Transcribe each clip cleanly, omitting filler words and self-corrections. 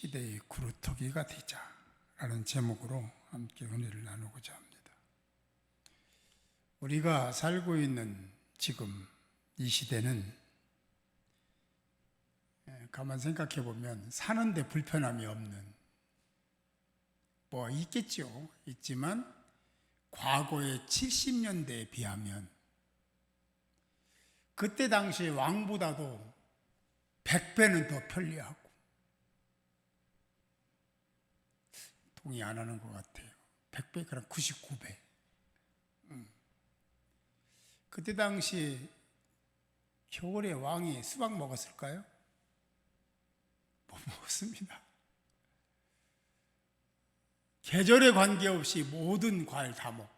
시대의 구루터기가 되자라는 제목으로 함께 은혜를 나누고자 합니다. 우리가 살고 있는 지금 이 시대는 가만 생각해 보면 사는데 불편함이 없는, 뭐 있겠죠. 있지만 과거의 70년대에 비하면 그때 당시 왕보다도 100배는 더 편리하고, 동의 안 하는 것 같아요. 100배, 그럼 99배. 그때 당시 겨울에 왕이 수박 먹었을까요? 못 먹었습니다. 계절에 관계없이 모든 과일 다 먹고,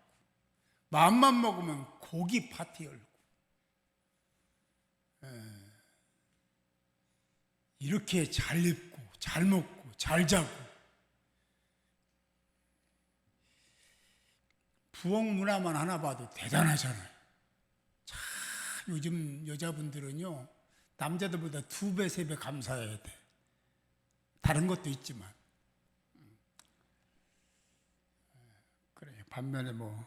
마음만 먹으면 고기 파티 열고, 이렇게 잘 입고 잘 먹고 잘 자고. 부엌 문화만 하나 봐도 대단하잖아요. 참 요즘 여자분들은요, 남자들보다 2배, 3배 감사해야 돼. 다른 것도 있지만. 그래요. 반면에 뭐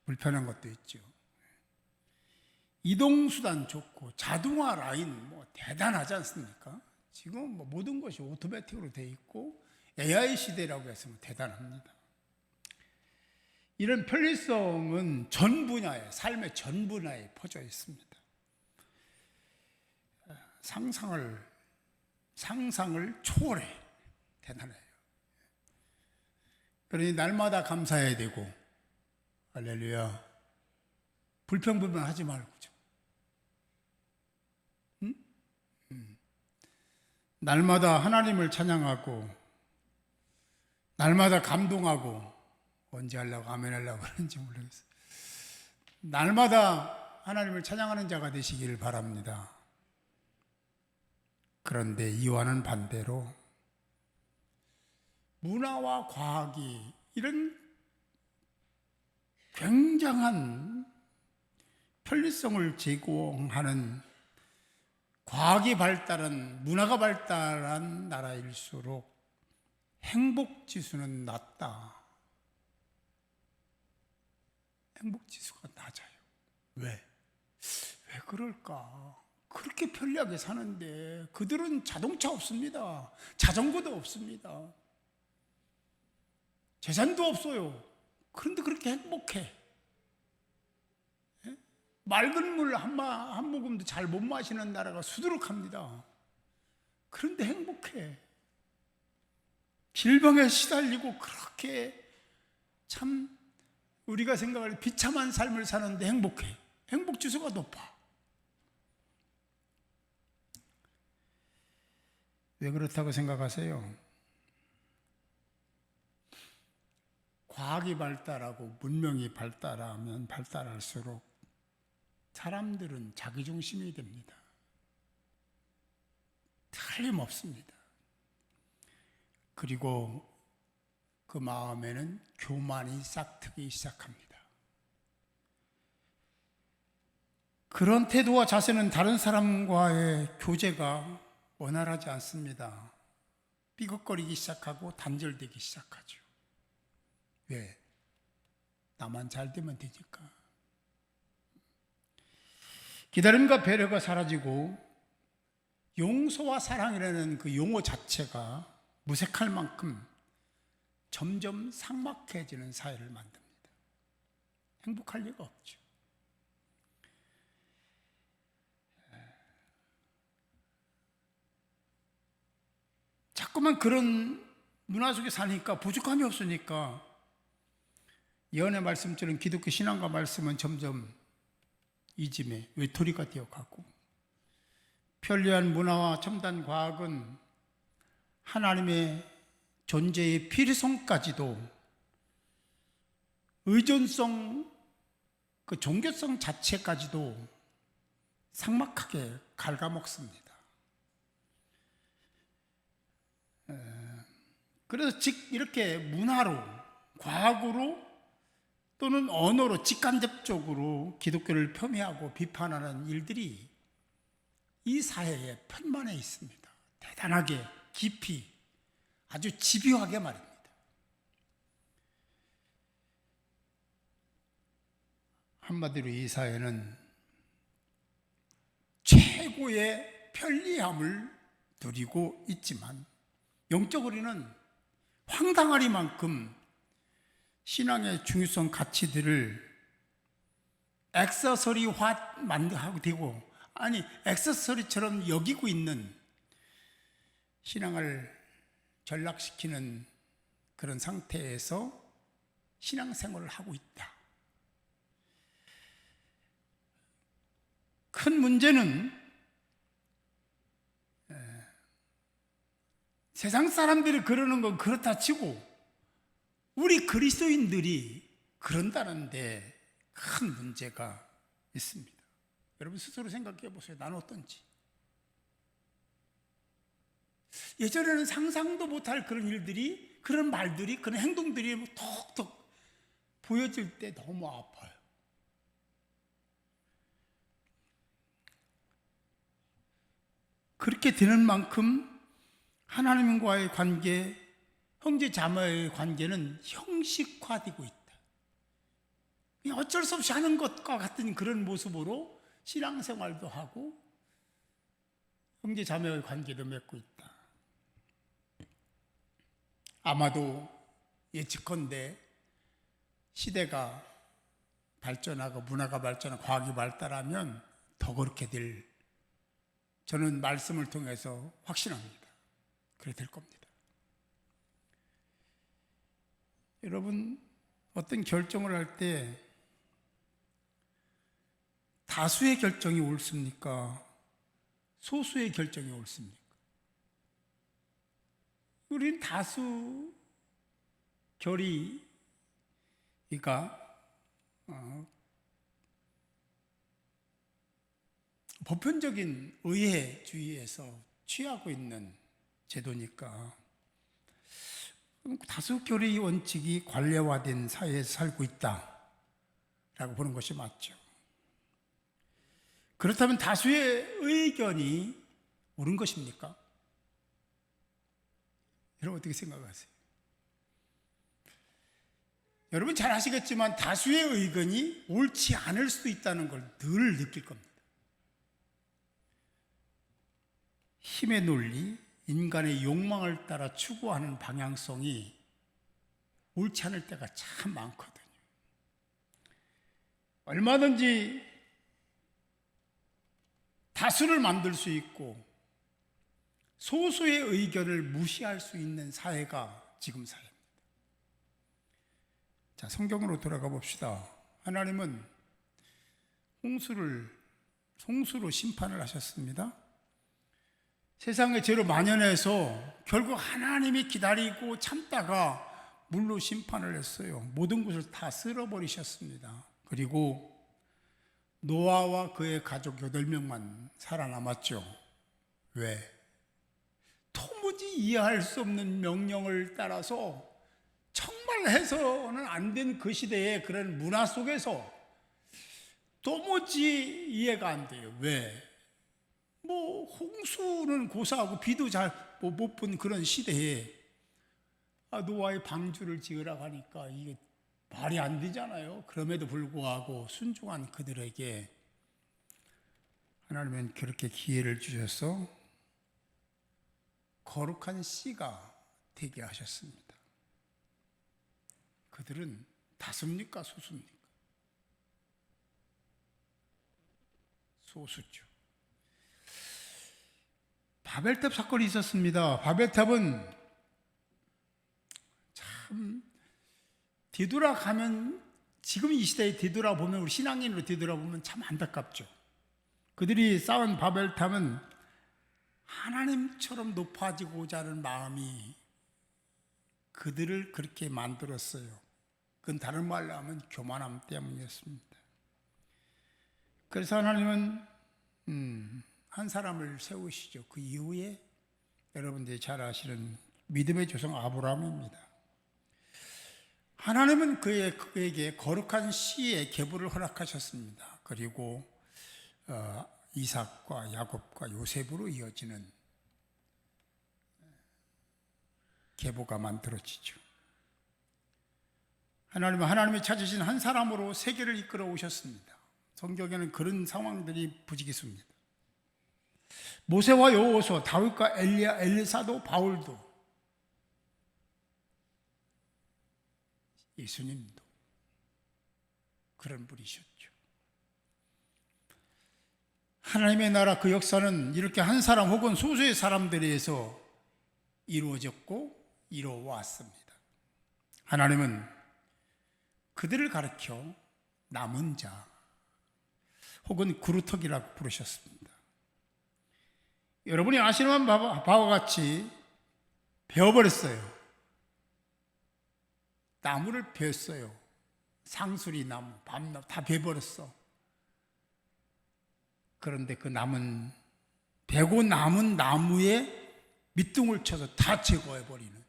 불편한 것도 있죠. 이동수단 좋고 자동화 라인 뭐 대단하지 않습니까? 지금 뭐 모든 것이 오토매틱으로 돼 있고 AI 시대라고 해서 대단합니다. 이런 편리성은 전 분야에, 삶의 전 분야에 퍼져 있습니다. 상상을 초월해. 대단해요. 그러니 날마다 감사해야 되고, 할렐루야, 불평불만하지 말고 좀. 날마다 하나님을 찬양하고, 날마다 감동하고, 언제 하려고 아멘 하려고 하는지 모르겠어요. 날마다 하나님을 찬양하는 자가 되시기를 바랍니다. 그런데 이와는 반대로 문화와 과학이 이런 굉장한 편리성을 제공하는, 과학이 발달한, 문화가 발달한 나라일수록 행복지수는 낮다. 행복지수가 낮아요. 왜 그럴까? 그렇게 편리하게 사는데 그들은 자동차 없습니다. 자전거도 없습니다. 재산도 없어요. 그런데 그렇게 행복해. 맑은 물 한 모금도 잘 못 마시는 나라가 수두룩합니다. 그런데 행복해. 질병에 시달리고 그렇게 참 우리가 생각할 비참한 삶을 사는데 행복해. 행복지수가 높아. 왜 그렇다고 생각하세요? 과학이 발달하고 문명이 발달하면 발달할수록 사람들은 자기중심이 됩니다. 틀림없습니다. 그리고 그 마음에는 교만이 싹트기 시작합니다. 그런 태도와 자세는 다른 사람과의 교제가 원활하지 않습니다. 삐걱거리기 시작하고 단절되기 시작하죠. 왜? 나만 잘 되면 되니까. 기다림과 배려가 사라지고 용서와 사랑이라는 그 용어 자체가 무색할 만큼 점점 삭막해지는 사회를 만듭니다. 행복할 리가 없죠. 자꾸만 그런 문화 속에 사니까 부족함이 없으니까 예언의 말씀처럼 기독교 신앙과 말씀은 점점 이짐의 외톨이가 되어가고, 편리한 문화와 첨단 과학은 하나님의 존재의 필요성까지도 의존성, 그 종교성 자체까지도 삭막하게 갉아먹습니다. 그래서 즉 이렇게 문화로, 과학으로 또는 언어로 직간접적으로 기독교를 폄훼하고 비판하는 일들이 이 사회에 편만해 있습니다. 대단하게 깊이 아주 집요하게 말입니다. 한마디로 이 사회는 최고의 편리함을 누리고 있지만 영적으로는 황당하리만큼 신앙의 중요성 가치들을 액세서리화하고 되고, 아니 액세서리처럼 여기고 있는 신앙을 전락시키는 그런 상태에서 신앙생활을 하고 있다. 큰 문제는 세상 사람들이 그러는 건 그렇다 치고 우리 그리스도인들이 그런다는데 큰 문제가 있습니다. 여러분 스스로 생각해 보세요. 나는 어떤지. 예전에는 상상도 못할 그런 일들이, 그런 말들이, 그런 행동들이 톡톡 보여질 때 너무 아파요. 그렇게 되는 만큼 하나님과의 관계, 형제 자매의 관계는 형식화되고 있다. 그냥 어쩔 수 없이 하는 것과 같은 그런 모습으로 신앙생활도 하고 형제 자매의 관계도 맺고 있다. 아마도 예측컨대 시대가 발전하고 문화가 발전하고 과학이 발달하면 더 그렇게 될, 저는 말씀을 통해서 확신합니다. 그래 될 겁니다. 여러분, 어떤 결정을 할 때 다수의 결정이 옳습니까? 소수의 결정이 옳습니까? 우린 다수 결의가 보편적인 의회주의에서 취하고 있는 제도니까 다수 결의 원칙이 관례화된 사회에서 살고 있다라고 보는 것이 맞죠. 그렇다면 다수의 의견이 옳은 것입니까? 여러분 어떻게 생각하세요? 여러분 잘 아시겠지만 다수의 의견이 옳지 않을 수도 있다는 걸 늘 느낄 겁니다. 힘의 논리, 인간의 욕망을 따라 추구하는 방향성이 옳지 않을 때가 참 많거든요. 얼마든지 다수를 만들 수 있고 소수의 의견을 무시할 수 있는 사회가 지금 사회입니다. 자, 성경으로 돌아가 봅시다. 하나님은 홍수로 심판을 하셨습니다. 세상의 죄로 만연해서 결국 하나님이 기다리고 참다가 물로 심판을 했어요. 모든 것을 다 쓸어버리셨습니다. 그리고 노아와 그의 가족 8명만 살아남았죠. 왜? 도무지 이해할 수 없는 명령을 따라서 정말 해서는 안 된 그 시대의 그런 문화 속에서 도무지 이해가 안 돼요. 왜? 홍수는 고사하고 비도 잘 못 본 그런 시대에 노아의 방주를 지으라고 하니까 이게 말이 안 되잖아요. 그럼에도 불구하고 순종한 그들에게 하나님은 그렇게 기회를 주셔서 거룩한 씨가 되게 하셨습니다. 그들은 다수입니까? 소수입니까? 소수죠. 바벨탑 사건이 있었습니다. 바벨탑은 참 뒤돌아가면, 지금 이 시대에 뒤돌아보면, 우리 신앙인으로 뒤돌아보면 참 안타깝죠. 그들이 쌓은 바벨탑은 하나님처럼 높아지고자 하는 마음이 그들을 그렇게 만들었어요. 그건 다른 말로 하면 교만함 때문이었습니다. 그래서 하나님은 한 사람을 세우시죠. 그 이후에 여러분들이 잘 아시는 믿음의 조상 아브라함입니다. 하나님은 그에게 거룩한 씨의 계보를 허락하셨습니다. 그리고 이삭과 야곱과 요셉으로 이어지는 계보가 만들어지죠. 하나님은 하나님이 찾으신 한 사람으로 세계를 이끌어 오셨습니다. 성경에는 그런 상황들이 부지기수입니다. 모세와 여호수아, 다윗과 엘리야, 엘리사도, 바울도, 예수님도 그런 분이셨죠. 하나님의 나라 그 역사는 이렇게 한 사람 혹은 소수의 사람들에 의해서 이루어졌고 이루어왔습니다. 하나님은 그들을 가르쳐 남은 자 혹은 그루터기라고 부르셨습니다. 여러분이 아시는 바와 같이 베어버렸어요. 나무를 베었어요. 상수리 나무, 밤나무 다 베어버렸어. 그런데 그 베고 남은 나무에 밑둥을 쳐서 다 제거해버리는.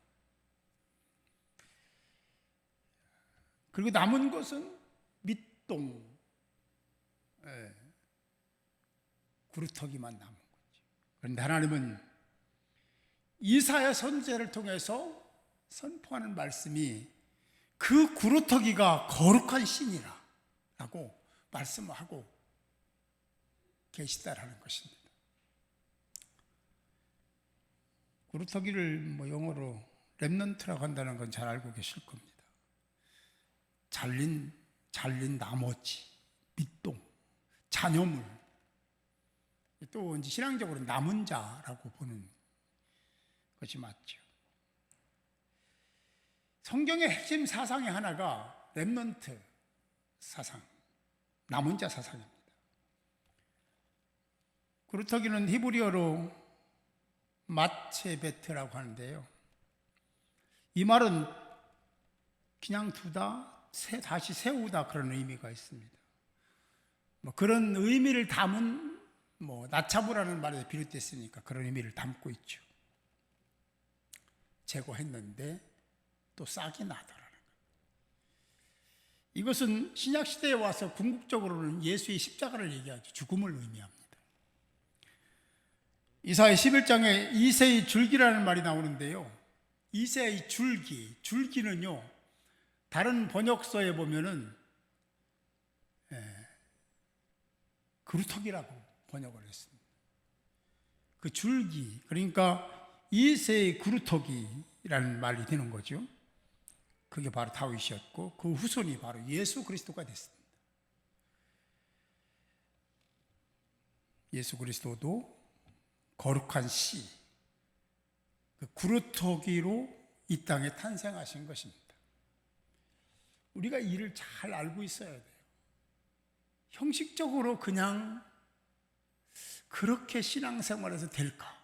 그리고 남은 것은 밑동, 구루터기만 남은 거지. 그런데 하나님은 이사야 선지자를 통해서 선포하는 말씀이 그 구루터기가 거룩한 신이라고 말씀하고 계시다라는 것입니다. 구루터기를 영어로 렘넌트라고 한다는 건 잘 알고 계실 겁니다. 잘린 나머지, 밑동, 잔여물, 또 이제 신앙적으로 남은 자라고 보는 것이 맞죠. 성경의 핵심 사상의 하나가 렘넌트 사상, 남은 자 사상입니다. 구루터기는 히브리어로 마체베트라고 하는데요. 이 말은 그냥 두다, 다시 세우다 그런 의미가 있습니다. 그런 의미를 담은 나차부라는 말에서 비롯됐으니까 그런 의미를 담고 있죠. 제거했는데 또 싹이 나더라는 거예요. 이것은 신약 시대에 와서 궁극적으로는 예수의 십자가를 얘기하죠. 죽음을 의미합니다. 이사야 11장에 이새의 줄기라는 말이 나오는데요. 이새의 줄기는요, 다른 번역서에 보면은 그루터기라고 번역을 했습니다. 그 줄기, 그러니까 이새의 그루터기라는 말이 되는 거죠. 그게 바로 다윗이었고 그 후손이 바로 예수 그리스도가 됐습니다. 예수 그리스도도 거룩한 씨, 그 구루터기로 이 땅에 탄생하신 것입니다. 우리가 이를 잘 알고 있어야 돼요. 형식적으로 그냥 그렇게 신앙생활에서 될까?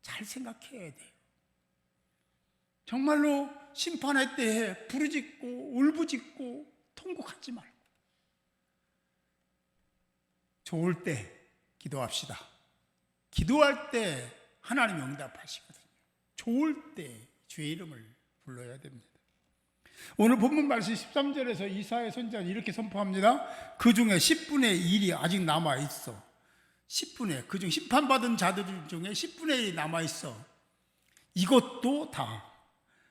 잘 생각해야 돼요. 정말로 심판의 때에 부르짖고 울부짖고 통곡하지 말고 좋을 때 기도합시다. 기도할 때 하나님이 응답하시거든요. 좋을 때 주의 이름을 불러야 됩니다. 오늘 본문 말씀 13절에서 이사야 선지자는 이렇게 선포합니다. 그 중에 10분의 1이 아직 남아있어. 10분의, 그중 심판받은 자들 중에 10분의 1이 남아있어. 이것도 다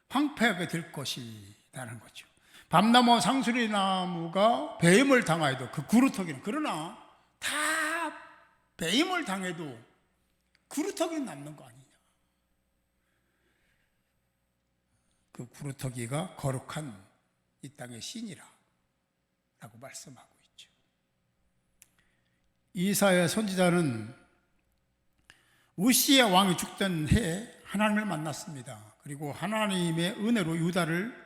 황폐하게 될 것이라는 거죠. 밤나무와 상수리 나무가 배임을 당하여도 그 구루터기는, 그러나 다 배임을 당해도 구루터기는 남는 거 아니냐. 그 구루터기가 거룩한 이 땅의 신이라 라고 말씀하고 있죠. 이사야 선지자는 우시야 왕이 죽던 해에 하나님을 만났습니다. 그리고 하나님의 은혜로 유다를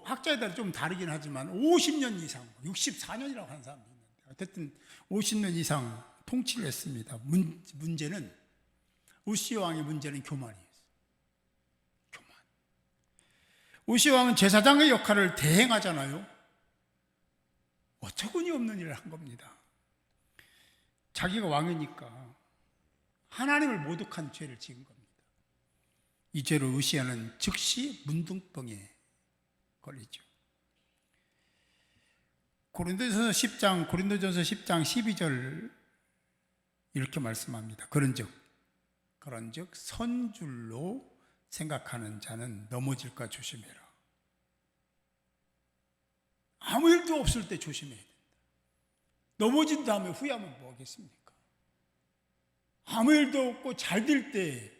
학자에 따라 좀 다르긴 하지만 50년 이상, 64년이라고 하는 사람도 있는데 어쨌든 50년 이상 통치를 했습니다. 문제는 우시야 왕의 문제는 교만이었어요. 교만. 우시야 왕은 제사장의 역할을 대행하잖아요. 어처구니 없는 일을 한 겁니다. 자기가 왕이니까 하나님을 모독한 죄를 지은 겁니다. 이 죄로 우시야는 즉시 문둥병에 걸리죠. 고린도전서 10장 12절 이렇게 말씀합니다. 그런즉 선줄로 생각하는 자는 넘어질까 조심해라. 아무 일도 없을 때 조심해야 된다. 넘어진 다음에 후회하면 뭐 하겠습니까? 아무 일도 없고 잘 될 때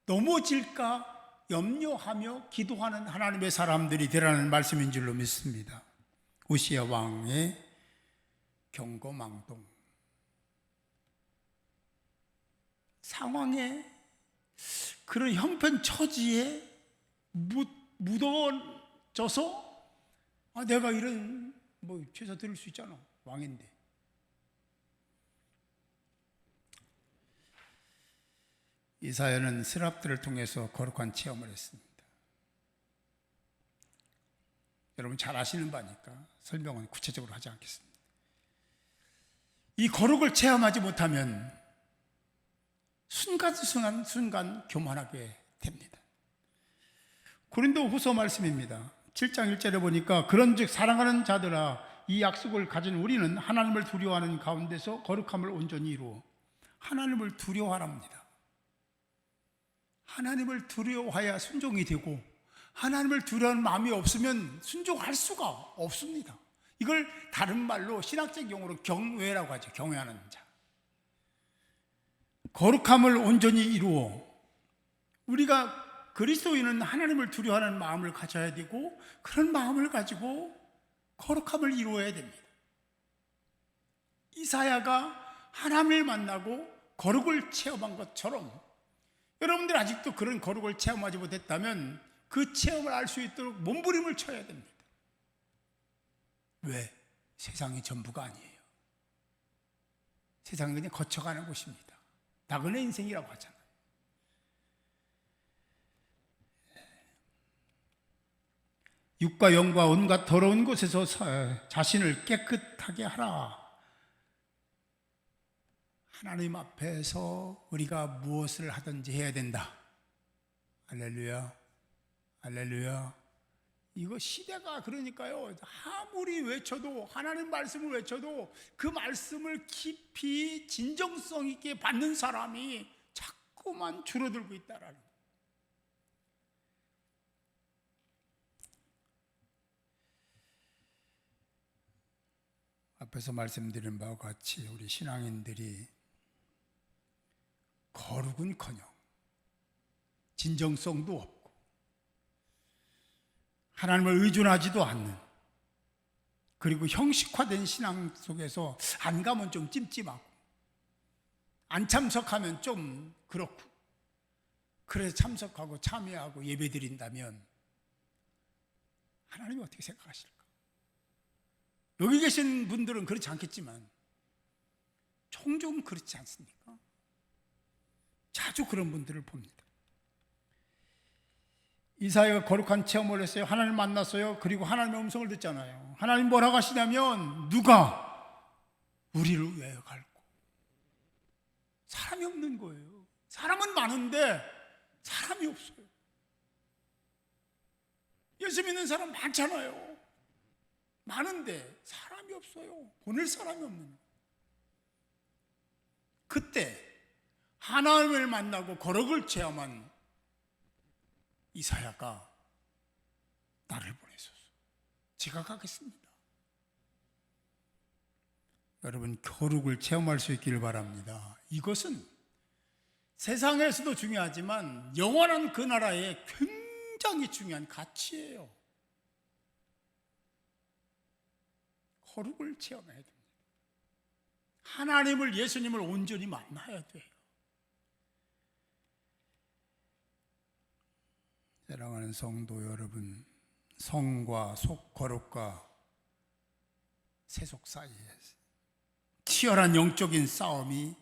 넘어질까 염려하며 기도하는 하나님의 사람들이 되라는 말씀인 줄로 믿습니다. 우시야 왕의 경거망동 상황에, 그런 형편 처지에 묻어져서 내가 이런 제사 드릴 수 있잖아, 왕인데. 이사야는 스랍들을 통해서 거룩한 체험을 했습니다. 여러분 잘 아시는 바니까 설명은 구체적으로 하지 않겠습니다. 이 거룩을 체험하지 못하면 순간 교만하게 됩니다. 고린도 후서 말씀입니다. 7장 1절에 보니까 그런즉 사랑하는 자들아 이 약속을 가진 우리는 하나님을 두려워하는 가운데서 거룩함을 온전히 이루어. 하나님을 두려워하랍니다. 하나님을 두려워해야 순종이 되고, 하나님을 두려워하는 마음이 없으면 순종할 수가 없습니다. 이걸 다른 말로 신학적 용어로 경외라고 하죠. 경외하는 자. 거룩함을 온전히 이루어. 우리가 그리스도인은 하나님을 두려워하는 마음을 가져야 되고, 그런 마음을 가지고 거룩함을 이루어야 됩니다. 이사야가 하나님을 만나고 거룩을 체험한 것처럼 여러분들 아직도 그런 거룩을 체험하지 못했다면 그 체험을 알 수 있도록 몸부림을 쳐야 됩니다. 왜? 세상이 전부가 아니에요. 세상은 그냥 거쳐가는 곳입니다. 나그네 인생이라고 하잖아요. 육과 영과 온갖 더러운 곳에서 자신을 깨끗하게 하라. 하나님 앞에서 우리가 무엇을 하든지 해야 된다. 할렐루야, 할렐루야. 이거 시대가 그러니까요, 아무리 외쳐도, 하나님 말씀을 외쳐도 그 말씀을 깊이 진정성 있게 받는 사람이 자꾸만 줄어들고 있다라는 거예요. 앞에서 말씀드린 바와 같이 우리 신앙인들이 거룩은커녕 진정성도 없고 하나님을 의존하지도 않는, 그리고 형식화된 신앙 속에서 안 가면 좀 찜찜하고 안 참석하면 좀 그렇고, 그래서 참석하고 참여하고 예배드린다면 하나님이 어떻게 생각하실까? 여기 계신 분들은 그렇지 않겠지만 종종 그렇지 않습니까? 자주 그런 분들을 봅니다. 이사야가 거룩한 체험을 했어요. 하나님을 만났어요. 그리고 하나님의 음성을 듣잖아요. 하나님 뭐라고 하시냐면, 누가 우리를 위하여 갈고. 사람이 없는 거예요. 사람은 많은데 사람이 없어요. 예수 믿는 사람 많잖아요. 많은데 사람이 없어요. 보낼 사람이 없는 거예요. 그때 하나님을 만나고 거룩을 체험한 이사야가 나를 보내소서, 제가 가겠습니다. 여러분, 거룩을 체험할 수 있기를 바랍니다. 이것은 세상에서도 중요하지만 영원한 그 나라에 굉장히 중요한 가치예요. 거룩을 체험해야 됩니다. 하나님을, 예수님을 온전히 만나야 돼요. 사랑하는 성도 여러분, 성과 속, 거룩과 세속 사이에 치열한 영적인 싸움이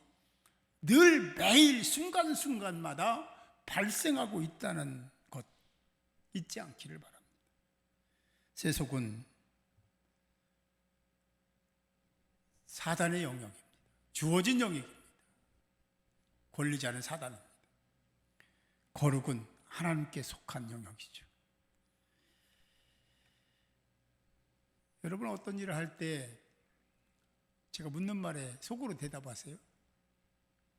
늘 매일 순간순간마다 발생하고 있다는 것 잊지 않기를 바랍니다. 세속은 사단의 영역입니다. 주어진 영역입니다. 권리자는 사단입니다. 거룩은 하나님께 속한 영역이죠. 여러분, 어떤 일을 할 때 제가 묻는 말에 속으로 대답하세요.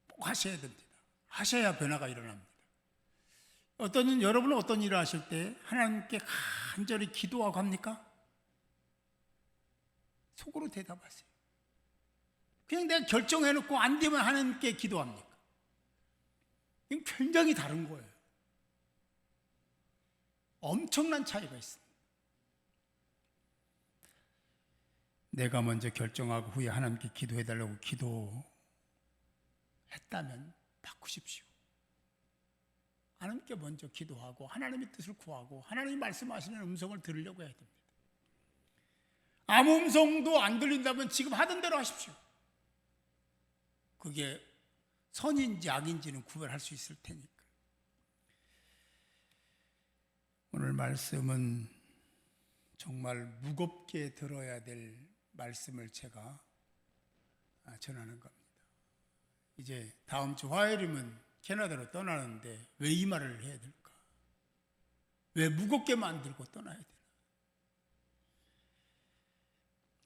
꼭 하셔야 됩니다. 하셔야 변화가 일어납니다. 여러분은 어떤 일을 하실 때 하나님께 간절히 기도하고 합니까? 속으로 대답하세요. 그냥 내가 결정해놓고 안 되면 하나님께 기도합니까? 이건 굉장히 다른 거예요. 엄청난 차이가 있습니다. 내가 먼저 결정하고 후에 하나님께 기도해달라고 기도했다면 바꾸십시오. 하나님께 먼저 기도하고 하나님의 뜻을 구하고 하나님이 말씀하시는 음성을 들으려고 해야 됩니다. 아무 음성도 안 들린다면 지금 하던 대로 하십시오. 그게 선인지 악인지는 구별할 수 있을 테니까. 오늘 말씀은 정말 무겁게 들어야 될 말씀을 제가 전하는 겁니다. 이제 다음 주 화요일이면 캐나다로 떠나는데 왜 이 말을 해야 될까? 왜 무겁게 만들고 떠나야 되나?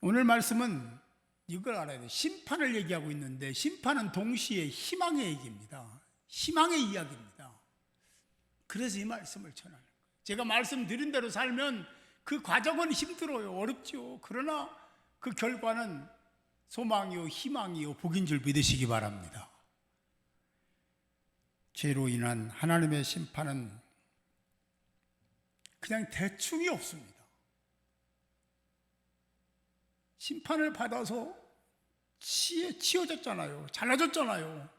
오늘 말씀은 이걸 알아야 돼요. 심판을 얘기하고 있는데 심판은 동시에 희망의 얘기입니다. 희망의 이야기입니다. 그래서 이 말씀을 전하는 거예요. 제가 말씀드린 대로 살면 그 과정은 힘들어요. 어렵죠. 그러나 그 결과는 소망이요 희망이요 복인 줄 믿으시기 바랍니다. 죄로 인한 하나님의 심판은 그냥 대충이 없습니다. 심판을 받아서 치워졌잖아요. 잘라졌잖아요.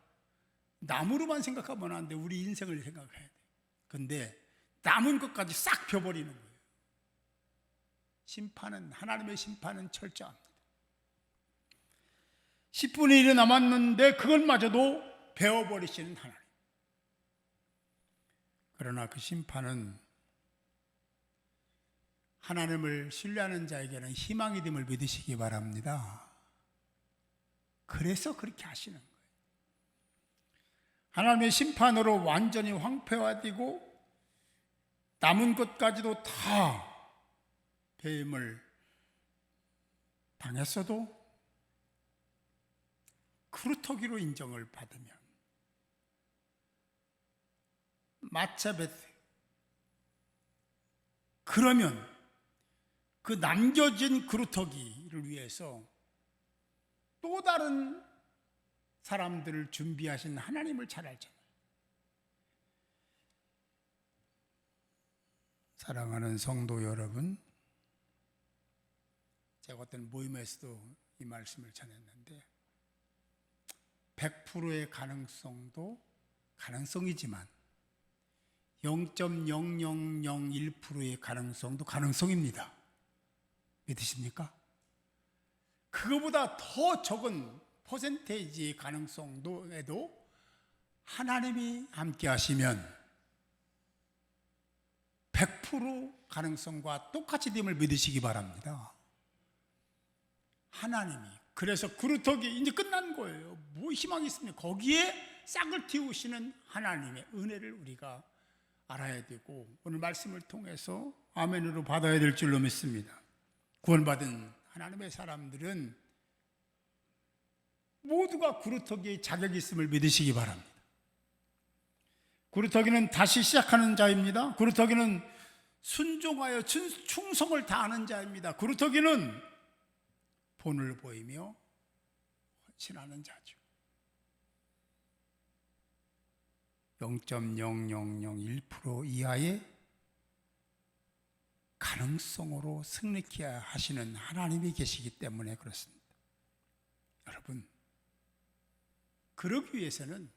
나무로만 생각하면 안 돼. 우리 인생을 생각해야 돼. 근데 남은 것까지 싹 펴버리는 거예요. 하나님의 심판은 철저합니다. 10분의 1이 남았는데 그것마저도 베어버리시는 하나님. 그러나 그 심판은 하나님을 신뢰하는 자에게는 희망이 됨을 믿으시기 바랍니다. 그래서 그렇게 하시는 거예요. 하나님의 심판으로 완전히 황폐화되고 남은 것까지도 다 배임을 당했어도 그루터기로 인정을 받으면 마차베트 그러면 그 남겨진 그루터기를 위해서 또 다른 사람들을 준비하신 하나님을 잘 알잖아요. 사랑하는 성도 여러분, 제가 어떤 모임에서도 이 말씀을 전했는데 100%의 가능성도 가능성이지만 0.0001%의 가능성도 가능성입니다. 믿으십니까? 그거보다 더 적은 퍼센테이지의 가능성도에도 하나님이 함께 하시면 100% 가능성과 똑같이 됨을 믿으시기 바랍니다. 하나님이 그래서 그루터기 이제 끝난 거예요. 뭐 희망이 있습니까? 거기에 싹을 틔우시는 하나님의 은혜를 우리가 알아야 되고 오늘 말씀을 통해서 아멘으로 받아야 될 줄로 믿습니다. 구원받은 하나님의 사람들은 모두가 그루터기의 자격이 있음을 믿으시기 바랍니다. 그루터기는 다시 시작하는 자입니다. 그루터기는 순종하여 충성을 다하는 자입니다. 그루터기는 본을 보이며 헌신하는 자죠. 0.0001% 이하의 가능성으로 승리케 하시는 하나님이 계시기 때문에 그렇습니다. 여러분, 그러기 위해서는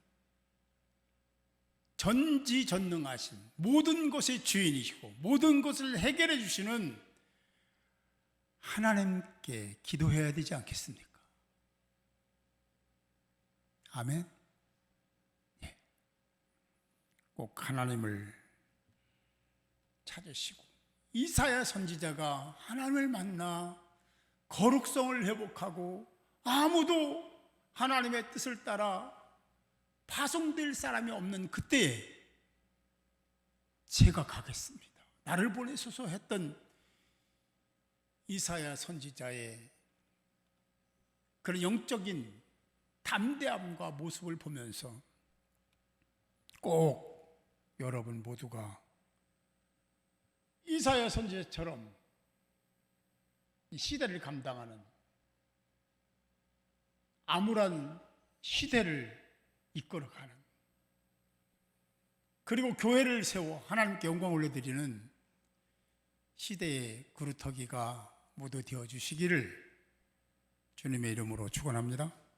전지전능하신 모든 것의 주인이시고 모든 것을 해결해 주시는 하나님께 기도해야 되지 않겠습니까? 아멘. 예. 꼭 하나님을 찾으시고 이사야 선지자가 하나님을 만나 거룩성을 회복하고 아무도 하나님의 뜻을 따라 파송될 사람이 없는 그때에 제가 가겠습니다. 나를 보내소서 했던 이사야 선지자의 그런 영적인 담대함과 모습을 보면서 꼭 여러분 모두가 이사야 선지자처럼 이 시대를 감당하는 암울한 시대를 이끌어가는, 그리고 교회를 세워 하나님께 영광 올려드리는 시대의 그루터기가 모두 되어주시기를 주님의 이름으로 축원합니다.